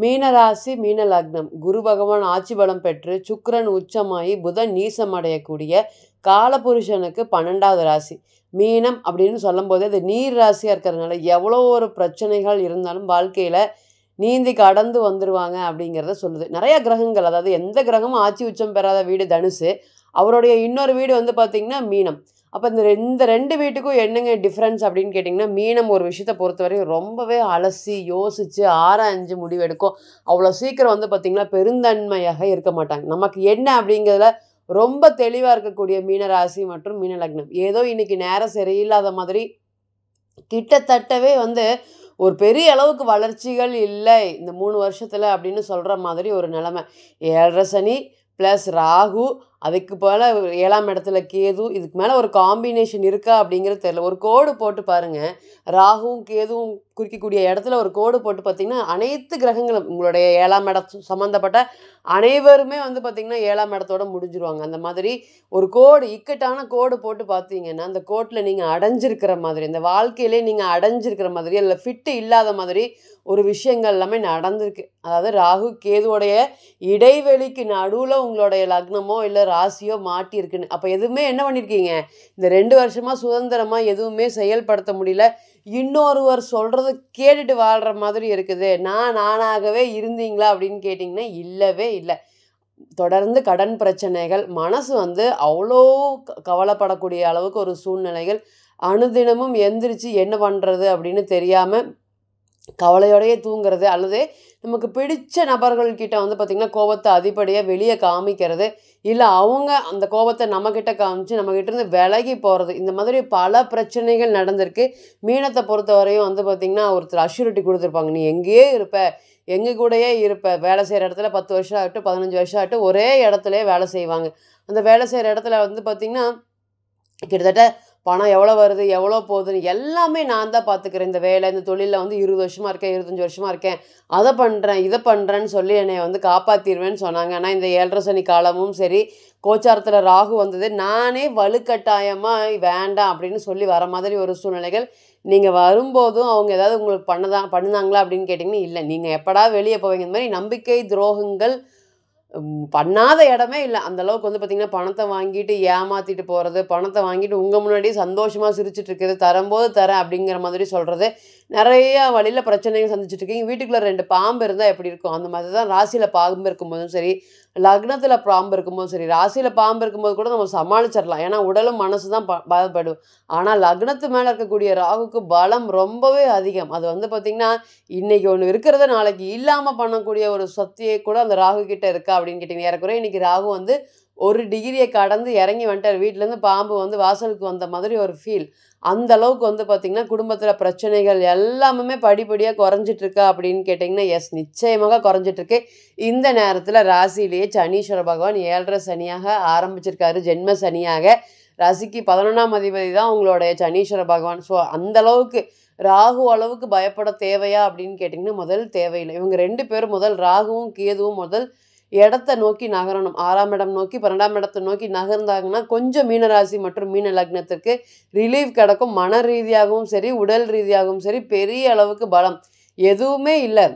மீனராசி மீன லக்னம் குரு பகவான் ஆட்சி பலம் பெற்று சுக்கிரன் உச்சமாகி புதன் நீசம் அடையக்கூடிய காலபுருஷனுக்கு 12வது ராசி மீனம் அப்படின்னு சொல்லும்போது அது நீர் ராசியாக இருக்கிறதுனால எவ்வளோ ஒரு பிரச்சனைகள் இருந்தாலும் வாழ்க்கையில் நீந்தி கடந்து வந்துடுவாங்க அப்படிங்கிறத சொல்லுது. நிறைய கிரகங்கள், அதாவது எந்த கிரகமும் ஆட்சி உச்சம் பெறாத வீடு தனுசு, அவருடைய இன்னொரு வீடு வந்து பார்த்திங்கன்னா மீனம். அப்போ இந்த ரெண்டு வீட்டுக்கும் என்னங்க டிஃப்ரென்ஸ் அப்படின்னு கேட்டிங்கன்னா, மீனம் ஒரு விஷயத்தை பொறுத்தவரையும் ரொம்பவே அலசி யோசித்து ஆராய்ஞ்சு முடிவெடுக்கும். அவ்வளோ சீக்கிரம் வந்து பார்த்திங்கன்னா பெருந்தன்மையாக இருக்க மாட்டாங்க. நமக்கு என்ன அப்படிங்கிறதுல ரொம்ப தெளிவாக இருக்கக்கூடிய மீனராசி மற்றும் மீன லக்னம். ஏதோ இன்னைக்கு நேரம் சரியில்லாத மாதிரி கிட்டத்தட்டவே வந்து ஒரு பெரிய அளவுக்கு வளர்ச்சிகள் இல்லை இந்த 3 வருஷத்தில் அப்படின்னு சொல்கிற மாதிரி ஒரு நிலைமை. 7.5 சனி ப்ளஸ் ராகு, அதுக்கு போல் 7ஆம் இடத்துல கேது, இதுக்கு மேலே ஒரு காம்பினேஷன் இருக்கா அப்படிங்கிறது தெரியல. ஒரு கோடு போட்டு பாருங்கள், ராகுவும் கேதுவும் குறிக்கக்கூடிய இடத்துல ஒரு கோடு போட்டு பார்த்திங்கன்னா அனைத்து கிரகங்களும் உங்களுடைய 7ஆம் இடம் சம்மந்தப்பட்ட அனைவருமே வந்து பார்த்திங்கன்னா 7ஆம் இடத்தோட முடிஞ்சிருவாங்க. அந்த மாதிரி ஒரு கோடு, இக்கட்டான கோடு போட்டு பார்த்தீங்கன்னா அந்த கோட்டில் நீங்கள் அடைஞ்சிருக்கிற மாதிரி, இந்த வாழ்க்கையிலே நீங்கள் அடைஞ்சிருக்கிற மாதிரி, அதில் ஃபிட்டு இல்லாத மாதிரி ஒரு விஷயங்கள் எல்லாமே நடந்திருக்கு. அதாவது ராகு கேதுவோடைய இடைவெளிக்கு நடுவில் உங்களுடைய லக்னமோ இல்லை ராசியோ மாட்டியிருக்குன்னு. அப்போ எதுவுமே என்ன பண்ணியிருக்கீங்க, இந்த 2 வருஷமாக சுதந்திரமாக எதுவுமே செயல்படுத்த முடியல. இன்னொருவர் சொல்கிறத கேட்டுட்டு வாழ்கிற மாதிரி இருக்குது. நானாகவே இருந்தீங்களா அப்படின்னு கேட்டிங்கன்னா இல்லவே இல்லை. தொடர்ந்து கடன் பிரச்சனைகள், மனசு வந்து அவ்வளோ கவலைப்படக்கூடிய அளவுக்கு ஒரு சூழ்நிலைகள், அனுதினமும் எந்திரிச்சு என்ன பண்ணுறது அப்படின்னு தெரியாமல் கவலையோடையே தூங்குறது, அல்லது நமக்கு பிடிச்ச நபர்கள்கிட்ட வந்து பார்த்திங்கன்னா கோபத்தை அதிகப்படியாக வெளியே காமிக்கிறது, இல்லை அவங்க அந்த கோபத்தை நம்மக்கிட்ட காமிச்சு நம்மக்கிட்டேருந்து விலகி போகிறது, இந்த மாதிரி பல பிரச்சனைகள் நடந்திருக்கு. மீனத்தை பொறுத்தவரையும் வந்து பார்த்திங்கன்னா ஒருத்தர் அஷ்யூரிட்டி கொடுத்துருப்பாங்க, நீ எங்கேயே இருப்ப, எங்கள் கூடயே இருப்ப. வேலை செய்கிற இடத்துல 10 வருஷம் ஆகட்டும் 15 வருஷம் ஆகட்டும் ஒரே இடத்துல வேலை செய்வாங்க. அந்த வேலை செய்கிற இடத்துல வந்து பார்த்திங்கன்னா கிட்டத்தட்ட பணம் எவ்வளோ வருது, எவ்வளோ போகுதுன்னு எல்லாமே நான் தான் பார்த்துக்கிறேன். இந்த வேலை, இந்த தொழிலில் வந்து 20 வருஷமாக இருக்கேன், 25 வருஷமாக இருக்கேன், அதை பண்ணுறேன், இதை பண்ணுறேன்னு சொல்லி என்னை வந்து காப்பாற்றிடுவேன்னு சொன்னாங்க. ஆனால் இந்த 7.5 சனி காலமும் சரி, கோச்சாரத்தில் ராகு வந்தது, நானே வலுக்கட்டாயமாக வேண்டாம் அப்படின்னு சொல்லி வர மாதிரி ஒரு சூழ்நிலைகள். நீங்கள் வரும்போதும் அவங்க ஏதாவது உங்களுக்கு பண்ணுனாங்களா அப்படின்னு கேட்டிங்கன்னா இல்லை. நீங்கள் எப்படா வெளியே போவீங்க, இந்த மாதிரி நம்பிக்கை துரோகங்கள் பண்ணாத இடமே இல்லை. அந்தளவுக்கு வந்து பார்த்திங்கன்னா பணத்தை வாங்கிட்டு ஏமாற்றிட்டு போகிறது, பணத்தை வாங்கிட்டு உங்கள் முன்னாடியே சந்தோஷமாக சிரிச்சிட்டு இருக்கிறது, தரும்போது தரேன் அப்படிங்கிற மாதிரி சொல்கிறது, நிறையா வழியில் பிரச்சனைகள் சந்திச்சுட்ருக்கீங்க. வீட்டுக்குள்ளே 2 பாம்பு இருந்தால் எப்படி இருக்கும், அந்த மாதிரி தான் ராசியில் பாம்பு இருக்கும்போதும் சரி, லக்னத்தில் பாம்பு இருக்கும்போதும் சரி. ராசியில் பாம்பு இருக்கும்போது கூட நம்ம சமாளிச்சிடலாம், ஏன்னா உடலும் மனசு தான் பாதிப்படும். ஆனால் லக்னத்து மேலே இருக்கக்கூடிய ராகுக்கு பலம் ரொம்பவே அதிகம். அது வந்து பார்த்திங்கன்னா இன்றைக்கி ஒன்று இருக்கிறத நாளைக்கு இல்லாமல் பண்ணக்கூடிய ஒரு சக்தியை கூட அந்த ராகு கிட்டே இருக்கா அப்படின்னு கேட்டிங்கன்னா ஏறக்குறைய இன்றைக்கி ராகு வந்து 1 டிகிரியை கடந்து இறங்கி வந்துட்டார். வீட்டிலேருந்து பாம்பு வந்து வாசலுக்கு வந்த மாதிரி ஒரு ஃபீல். அந்த அளவுக்கு வந்து பார்த்திங்கன்னா குடும்பத்தில் பிரச்சனைகள் எல்லாமே படிப்படியாக குறைஞ்சிட்ருக்கா அப்படின்னு கேட்டிங்கன்னா எஸ், நிச்சயமாக குறைஞ்சிட்ருக்கு. இந்த நேரத்தில் ராசியிலேயே சனீஸ்வர பகவான் 7.5 சனியாக ஆரம்பிச்சிருக்காரு, ஜென்ம சனியாக. ராசிக்கு 11ஆம் அதிபதி தான் உங்களுடைய சனீஸ்வர பகவான். ஸோ அந்தளவுக்கு ராகு அளவுக்கு பயப்பட தேவையா அப்படின்னு கேட்டிங்கன்னா முதல் தேவையில்லை. இவங்க 2 பேரும் முதல் ராகுவும் கேதுவும் முதல் இடத்த நோக்கி நகரணும். 6ஆம் இடம் நோக்கி 12ஆம் இடத்தை நோக்கி நகர்ந்தாங்கன்னா கொஞ்சம் மீனராசி மற்றும் மீன லக்னத்திற்கு ரிலீஃப் கிடைக்கும். மன ரீதியாகவும் சரி, உடல் ரீதியாகவும் சரி, பெரிய அளவுக்கு பலம் எதுவுமே இல்லை.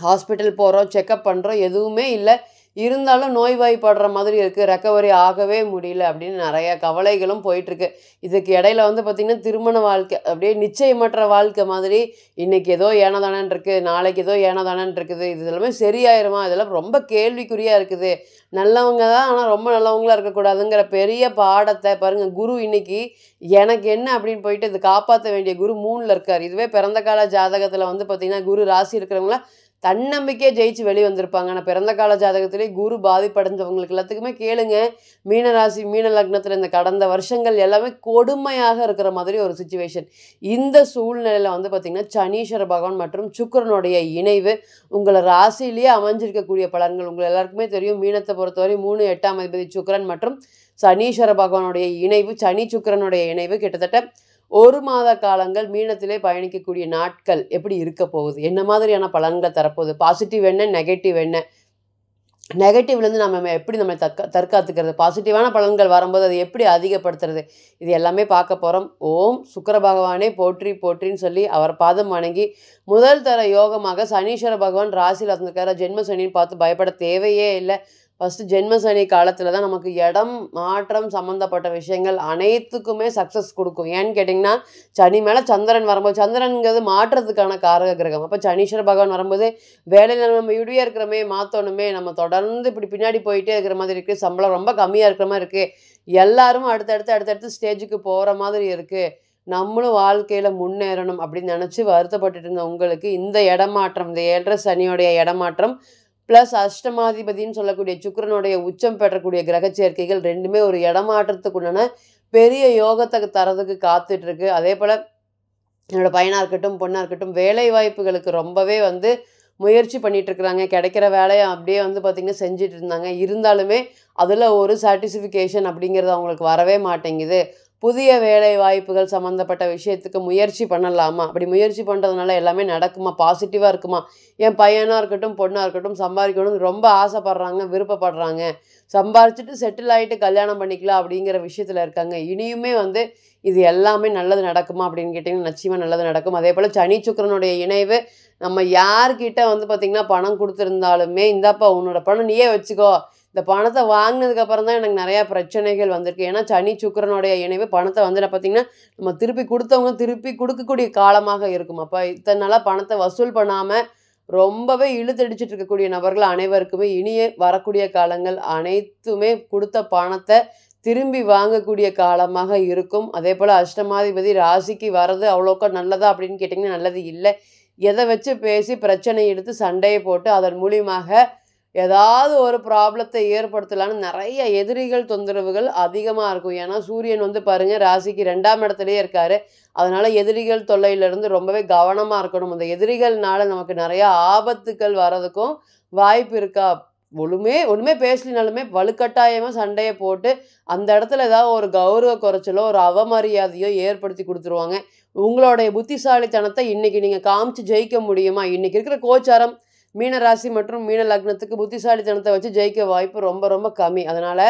ஹாஸ்பிட்டல் போகிறோம், செக்கப் பண்ணுறோம், எதுவுமே இல்லை. இருந்தாலும் நோய்வாய்ப்படுற மாதிரி இருக்குது, ரெக்கவரி ஆகவே முடியல அப்படின்னு நிறையா கவலைகளும் போயிட்டுருக்கு. இதுக்கு இடையில வந்து பார்த்திங்கன்னா திருமண வாழ்க்கை அப்படியே நிச்சயமற்ற வாழ்க்கை மாதிரி, இன்றைக்கி ஏதோ ஏனதானன் இருக்குது, நாளைக்கு ஏதோ ஏனதானன் இருக்குது, இது எல்லாமே சரியாயிருமா, இதெல்லாம் ரொம்ப கேள்விக்குறியாக இருக்குது. நல்லவங்க தான், ஆனால் ரொம்ப நல்லவங்களாக இருக்கக்கூடாதுங்கிற பெரிய பாடத்தை பாருங்கள். குரு இன்றைக்கி எனக்கு என்ன அப்படின்னு போயிட்டு இது காப்பாற்ற வேண்டிய குரு 3ல் இருக்கார். இதுவே பிறந்த கால ஜாதகத்தில் வந்து பார்த்திங்கன்னா குரு ராசி இருக்கிறவங்கள தன்னம்பிக்கையாக ஜெயிச்சு வெளியே வந்திருப்பாங்க. ஆனால் பிறந்த கால ஜாதகத்திலே குரு பாதிப்படைஞ்சவங்களுக்கு எல்லாத்துக்குமே கேளுங்க, மீனராசி மீன லக்னத்தில் இந்த கடந்த வருஷங்கள் எல்லாமே கொடுமையாக இருக்கிற மாதிரி ஒரு சுச்சுவேஷன். இந்த சூழ்நிலையில் வந்து பார்த்திங்கன்னா சனீஸ்வர பகவான் மற்றும் சுக்கிரனுடைய இணைவு உங்களை ராசியிலேயே அமைஞ்சிருக்கக்கூடிய பலன்கள் உங்கள் எல்லாருக்குமே தெரியும். மீனத்தை பொறுத்தவரை 3 8ஆம் அதிபதி சுக்கிரன் மற்றும் சனீஸ்வர பகவானுடைய இணைவு, சனி சுக்கிரனுடைய இணைவு கிட்டத்தட்ட 1 மாத காலங்கள் மீனத்திலே பயணிக்கக்கூடிய நாட்கள் எப்படி இருக்க போகுது, என்ன மாதிரியான பலன்களை தரப்போகுது, பாசிட்டிவ் என்ன நெகட்டிவ் என்ன, நெகட்டிவ்லேருந்து நம்ம எப்படி நம்மளை தற்காத்துக்கிறது, பாசிட்டிவான பலன்கள் வரும்போது அதை எப்படி அதிகப்படுத்துறது, இது எல்லாமே பார்க்க போகிறோம். ஓம் சுக்கிர பகவானே போற்றி போற்றின்னு சொல்லி அவர் பாதம் வணங்கி முதல் தர யோகமாக சனீஸ்வர பகவான் ராசியில் வந்திருக்காரு. ஜென்ம சனின்னு பார்த்து பயப்பட தேவையே இல்லை. ஃபஸ்ட்டு ஜென்ம சனி காலத்தில் தான் நமக்கு இடம் மாற்றம் சம்மந்தப்பட்ட விஷயங்கள் அனைத்துக்குமே சக்ஸஸ் கொடுக்கும். ஏன்னு கேட்டிங்கன்னா சனி மேலே சந்திரன் வரும்போது, சந்திரனுங்கிறது மாற்றத்துக்கான காரக கிரகம். அப்போ சனீஸ்வர பகவான் வரும்போது வேலையில் நம்ம இப்படியே இருக்கிறோமே மாற்றணுமே, நம்ம தொடர்ந்து இப்படி பின்னாடி போயிட்டே இருக்கிற மாதிரி இருக்குது, சம்பளம் ரொம்ப கம்மியாக இருக்கிற மாதிரி இருக்குது, எல்லாரும் அடுத்தடுத்து ஸ்டேஜுக்கு போகிற மாதிரி இருக்குது, நம்மளும் வாழ்க்கையில் முன்னேறணும் அப்படின்னு நினச்சி வருத்தப்பட்டுட்டு இருந்த உங்களுக்கு இந்த இடமாற்றம், இந்த 7.5 சனியோடைய இடமாற்றம் ப்ளஸ் அஷ்டமாதிபதினு சொல்லக்கூடிய சுக்கிரனுடைய உச்சம் பெறக்கூடிய கிரக சேர்க்கைகள் ரெண்டுமே ஒரு இடமாற்றத்துக்குண்டான பெரிய யோகத்தை தரதுக்கு காத்துட்ருக்கு. அதே போல் என்னோடய பையனாக இருக்கட்டும் பொண்ணாக இருக்கட்டும் வேலை வாய்ப்புகளுக்கு ரொம்பவே முயற்சி பண்ணிகிட்ருக்குறாங்க. கிடைக்கிற வேலையை அப்படியே பார்த்திங்கன்னா செஞ்சுட்டு இருந்தாங்க. இருந்தாலுமே அதில் ஒரு சாட்டிஸ்ஃபிகேஷன் அப்படிங்கிறது அவங்களுக்கு வரவே மாட்டேங்குது. புதிய வேலை வாய்ப்புகள் சம்மந்தப்பட்ட விஷயத்துக்கு முயற்சி பண்ணலாமா, அப்படி முயற்சி பண்ணுறதுனால எல்லாமே நடக்குமா, பாசிட்டிவாக இருக்குமா, என் பையனாக இருக்கட்டும் பொண்ணாக இருக்கட்டும் சம்பாதிக்கணும்னு ரொம்ப ஆசைப்பட்றாங்க, விருப்பப்படுறாங்க, சம்பாரிச்சுட்டு செட்டில் ஆகிட்டு கல்யாணம் பண்ணிக்கலாம் அப்படிங்கிற விஷயத்தில் இருக்காங்க. இனியுமே இது எல்லாமே நல்லது நடக்குமா அப்படின்னு கேட்டிங்கன்னா நிச்சயமாக நல்லது நடக்கும். அதே போல் சனி சுக்கிரனுடைய இணைவு நம்ம யார்கிட்ட பார்த்திங்கன்னா பணம் கொடுத்துருந்தாலுமே, இந்தாப்பா உன்னோட பணம் நீயே வச்சுக்கோ, இந்த பணத்தை வாங்கினதுக்கப்புறம் தான் எனக்கு நிறையா பிரச்சனைகள் வந்திருக்கு. ஏன்னா சனி சுக்கிரனுடைய இணைவு பணத்தை பார்த்திங்கன்னா நம்ம திருப்பி கொடுத்தவங்க திருப்பி கொடுக்கக்கூடிய காலமாக இருக்கும். அப்போ இத்தனை நாளாக பணத்தை வசூல் பண்ணாமல் ரொம்பவே இழுத்தடிச்சிட்டு இருக்கக்கூடிய நபர்கள் அனைவருக்குமே இனியே வரக்கூடிய காலங்கள் அனைத்துமே கொடுத்த பணத்தை திரும்பி வாங்கக்கூடிய காலமாக இருக்கும். அதே போல் அஷ்டமாதிபதி ராசிக்கு வர்றது அவ்வளோக்கா நல்லதா அப்படின்னு கேட்டிங்கன்னா நல்லது இல்லை. எதை வச்சு பேசி பிரச்சனை எடுத்து சண்டையை போட்டு அதன் மூலியமாக ஏதாவது ஒரு ப்ராப்ளத்தை ஏற்படுத்தலான்னு நிறைய எதிரிகள் தொந்தரவுகள் அதிகமாக இருக்கும். ஏன்னா சூரியன் பாருங்கள் ராசிக்கு 2ஆம் இடத்துலையே இருக்கார். அதனால் எதிரிகள் தொல்லையிலேருந்து ரொம்பவே கவனமாக இருக்கணும். அந்த எதிரிகள்னால நமக்கு நிறையா ஆபத்துக்கள் வர்றதுக்கும் வாய்ப்பு இருக்கா. ஒன்றுமே பேசலினாலுமே வலுக்கட்டாயமாக சண்டையை போட்டு அந்த இடத்துல ஏதாவது ஒரு கௌரவ குறைச்சலோ ஒரு அவமரியாதையோ ஏற்படுத்தி கொடுத்துருவாங்க. உங்களுடைய புத்திசாலித்தனத்தை இன்றைக்கி நீங்கள் காமிச்சு ஜெயிக்க முடியுமா? இன்றைக்கி இருக்கிற கோச்சாரம் மீன ராசி மற்றும் மீன லக்னத்துக்கு புத்திசாலித்தனத்தை வச்சு ஜெயிக்க வாய்ப்பு ரொம்ப ரொம்ப கம்மி. அதனால்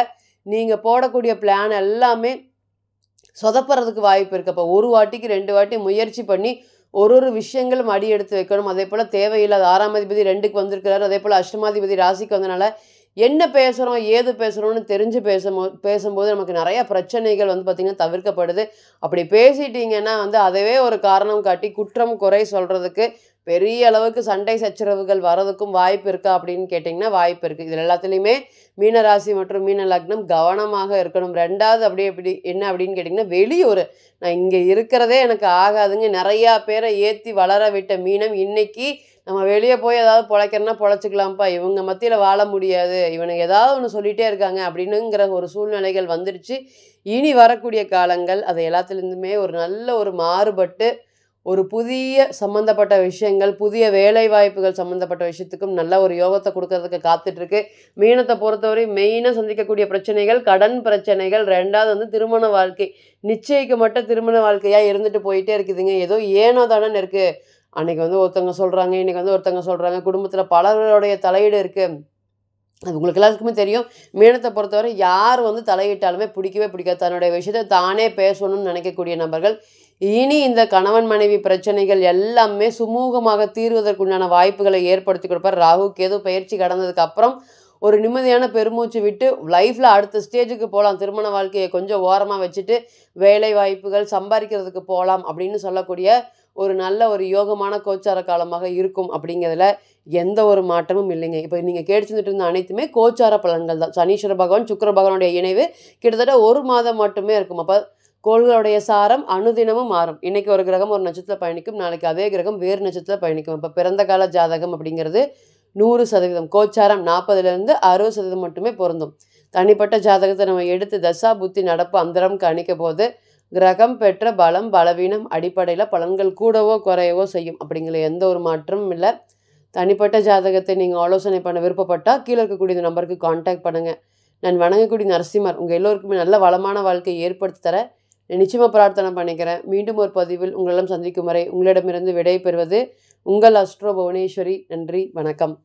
நீங்கள் போடக்கூடிய பிளான் எல்லாமே சொதப்புறதுக்கு வாய்ப்பு இருக்குது. அப்போ ஒரு வாட்டிக்கு 2 வாட்டி முயற்சி பண்ணி ஒரு விஷயங்களும் அடி எடுத்து வைக்கணும். அதே போல் தேவையில்லாத 6ஆம் அதிபதி 2க்கு வந்திருக்கிறாரு. அதே போல் அஷ்டமாதிபதி ராசிக்கு வந்தனால என்ன பேசுகிறோம் ஏது பேசுகிறோன்னு தெரிஞ்சு பேசும்போது நமக்கு நிறையா பிரச்சனைகள் பார்த்திங்கன்னா தவிர்க்கப்படுது. அப்படி பேசிட்டிங்கன்னா அதவே ஒரு காரணம் காட்டி குற்றம் குறை சொல்கிறதுக்கு பெரிய அளவுக்கு சண்டை சச்சரவுகள் வரதுக்கும் வாய்ப்பு இருக்கா அப்படின்னு கேட்டிங்கன்னா வாய்ப்பு இருக்குது. இதில் எல்லாத்துலேயுமே மீன ராசி மற்றும் மீன லக்னம் கவனமாக இருக்கணும். 2வது எப்படி என்ன அப்படின்னு கேட்டிங்கன்னா வெளியூர். நான் இங்கே இருக்கிறதே எனக்கு ஆகாதுங்க, நிறையா பேரை ஏற்றி வளர விட்ட மீனம் இன்றைக்கி நம்ம வெளியே போய் ஏதாவது பொழைக்கிறனா பொழைச்சிக்கலாம்ப்பா, இவங்க மத்தியில் வாழ முடியாது, இவனுக்கு ஏதாவது ஒன்று சொல்லிகிட்டே இருக்காங்க அப்படின்னுங்கிற ஒரு சூழ்நிலைகள் வந்துடுச்சு. இனி வரக்கூடிய காலங்கள் அது எல்லாத்துலேருந்துமே ஒரு நல்ல ஒரு மாறுபட்டு ஒரு புதிய சம்மந்தப்பட்ட விஷயங்கள் புதிய வேலை வாய்ப்புகள் சம்மந்தப்பட்ட விஷயத்துக்கும் நல்ல ஒரு யோகத்தை கொடுக்கறதுக்கு காத்துட்ருக்கு. மீனத்தை பொறுத்தவரை மெயினாக சந்திக்கக்கூடிய பிரச்சனைகள் கடன் பிரச்சனைகள், 2வது திருமண வாழ்க்கை நிச்சயிக்கப்பட்ட திருமண வாழ்க்கையாக இருந்துட்டு போயிட்டே இருக்குதுங்க. ஏதோ ஏனோ தானே இருக்குது. அன்றைக்கி ஒருத்தவங்க சொல்கிறாங்க, இன்றைக்கி ஒருத்தவங்க சொல்கிறாங்க, குடும்பத்தில் பலருடைய தலையீடு இருக்குது. அது உங்களுக்கு எல்லாருக்குமே தெரியும். மீனத்தை பொறுத்தவரை யார் தலையிட்டாலுமே பிடிக்கவே பிடிக்காது. தன்னுடைய விஷயத்தை தானே பேசணும்னு நினைக்கக்கூடிய நபர்கள். இனி இந்த கணவன் மனைவி பிரச்சனைகள் எல்லாமே சுமூகமாக தீர்வதற்குண்டான வாய்ப்புகளை ஏற்படுத்தி கொடுப்பார். ராகு கேது பயிற்சி கடந்ததுக்கு அப்புறம் ஒரு நிம்மதியான பெருமூச்சு விட்டு லைஃப்பில் அடுத்த ஸ்டேஜுக்கு போகலாம். திருமண வாழ்க்கையை கொஞ்சம் ஓரமாக வச்சுட்டு வேலை வாய்ப்புகள் சம்பாதிக்கிறதுக்கு போகலாம் அப்படின்னு சொல்லக்கூடிய ஒரு நல்ல ஒரு யோகமான கோச்சார காலமாக இருக்கும். அப்படிங்கிறதுல எந்த ஒரு மாற்றமும் இல்லைங்க. இப்போ நீங்கள் கேட்டுச்சுட்டு இருந்த அனைத்துமே கோச்சார பலன்கள் தான். சனீஸ்வர பகவான் சுக்கிர பகவானுடைய இணைவு கிட்டத்தட்ட 1 மாதம் மட்டுமே இருக்கும். அப்போ கோள்களுடைய சாரம் அனுதினமும் மாறும். இன்றைக்கி ஒரு கிரகம் ஒரு நட்சத்திரத்தில் பயணிக்கும், நாளைக்கு அதே கிரகம் வேறு நட்சத்திரத்தில் பயணிக்கும். இப்போ பிறந்த கால ஜாதகம் அப்படிங்கிறது 100%, கோச்சாரம் 40லேருந்து 60% மட்டுமே பொருந்தும். தனிப்பட்ட ஜாதகத்தை நம்ம எடுத்து தசா புத்தி நடப்பு அந்தரம் கணிக்க போது கிரகம் பெற்ற பலம் பலவீனம் அடிப்படையில் பலன்கள் கூடவோ குறையவோ செய்யும். அப்படிங்கிற எந்த ஒரு மாற்றமும் இல்லை. தனிப்பட்ட ஜாதகத்தை நீங்கள் ஆலோசனை பண்ண விருப்பப்பட்டால் கீழே இருக்கக்கூடிய நம்பருக்கு கான்டாக்ட் பண்ணுங்கள். நான் வணங்கக்கூடிய நரசிம்மர் உங்கள் எல்லோருக்குமே நல்ல வளமான வாழ்க்கையை ஏற்படுத்தி தர நிச்சயமாக பிரார்த்தனை பண்ணிக்கிறேன். மீண்டும் ஒரு பதிவில் உங்களெல்லாம் சந்திக்கும் வரை உங்களிடமிருந்து விடை பெறுவது உங்கள் அஸ்ட்ரோ புவனேஸ்வரி. நன்றி, வணக்கம்.